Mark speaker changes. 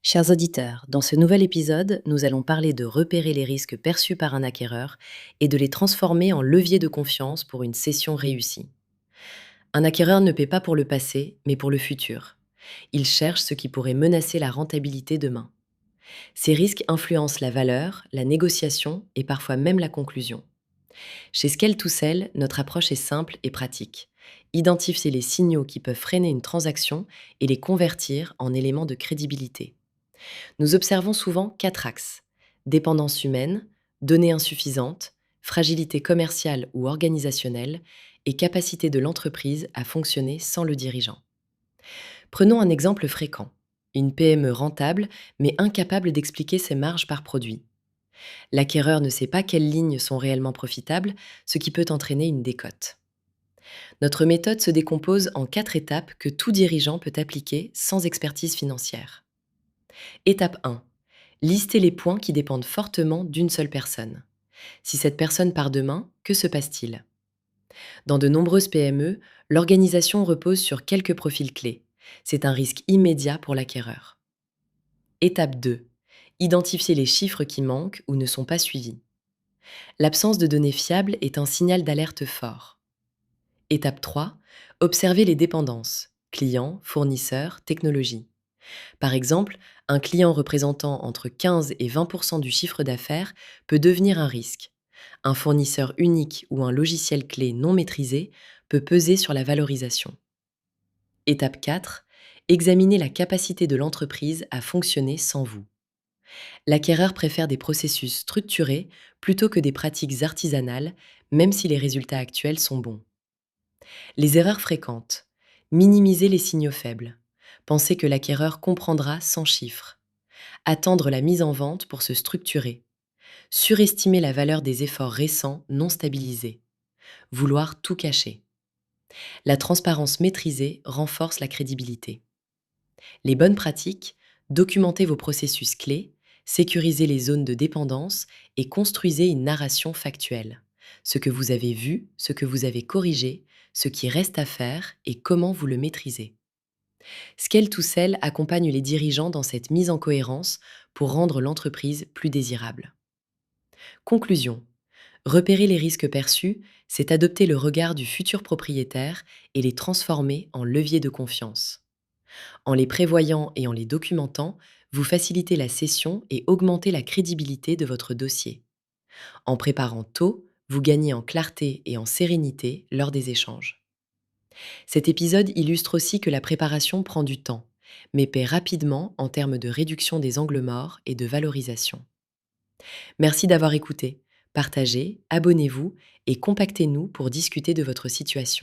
Speaker 1: Chers auditeurs, dans ce nouvel épisode, nous allons parler de repérer les risques perçus par un acquéreur et de les transformer en levier de confiance pour une cession réussie. Un acquéreur ne paie pas pour le passé, mais pour le futur. Il cherche ce qui pourrait menacer la rentabilité demain. Ces risques influencent la valeur, la négociation et parfois même la conclusion. Chez Skell2Sell, notre approche est simple et pratique. Identifier les signaux qui peuvent freiner une transaction et les convertir en éléments de crédibilité. Nous observons souvent quatre axes: dépendance humaine, données insuffisantes, fragilité commerciale ou organisationnelle, et capacité de l'entreprise à fonctionner sans le dirigeant. Prenons un exemple fréquent. Une PME rentable, mais incapable d'expliquer ses marges par produit. L'acquéreur ne sait pas quelles lignes sont réellement profitables, ce qui peut entraîner une décote. Notre méthode se décompose en quatre étapes que tout dirigeant peut appliquer sans expertise financière. Étape 1. Listez les points qui dépendent fortement d'une seule personne. Si cette personne part demain, que se passe-t-il? Dans de nombreuses PME, l'organisation repose sur quelques profils clés. C'est un risque immédiat pour l'acquéreur. Étape 2. Identifiez les chiffres qui manquent ou ne sont pas suivis. L'absence de données fiables est un signal d'alerte fort. Étape 3. Observez les dépendances: clients, fournisseurs, technologie. Par exemple, un client représentant entre 15 et 20% du chiffre d'affaires peut devenir un risque. Un fournisseur unique ou un logiciel clé non maîtrisé peut peser sur la valorisation. Étape 4. Examinez la capacité de l'entreprise à fonctionner sans vous. L'acquéreur préfère des processus structurés plutôt que des pratiques artisanales, même si les résultats actuels sont bons. Les erreurs fréquentes: minimiser les signaux faibles. Penser que l'acquéreur comprendra sans chiffres. Attendre la mise en vente pour se structurer. Surestimer la valeur des efforts récents non stabilisés. Vouloir tout cacher. La transparence maîtrisée renforce la crédibilité. Les bonnes pratiques: documentez vos processus clés, sécurisez les zones de dépendance et construisez une narration factuelle. Ce que vous avez vu, ce que vous avez corrigé, ce qui reste à faire et comment vous le maîtrisez. Scale2Sell accompagne les dirigeants dans cette mise en cohérence pour rendre l'entreprise plus désirable. Conclusion: repérer les risques perçus, c'est adopter le regard du futur propriétaire et les transformer en levier de confiance. En les prévoyant et en les documentant, vous facilitez la cession et augmentez la crédibilité de votre dossier. En préparant tôt, vous gagnez en clarté et en sérénité lors des échanges. Cet épisode illustre aussi que la préparation prend du temps, mais paie rapidement en termes de réduction des angles morts et de valorisation. Merci d'avoir écouté. Partagez, abonnez-vous et contactez-nous pour discuter de votre situation.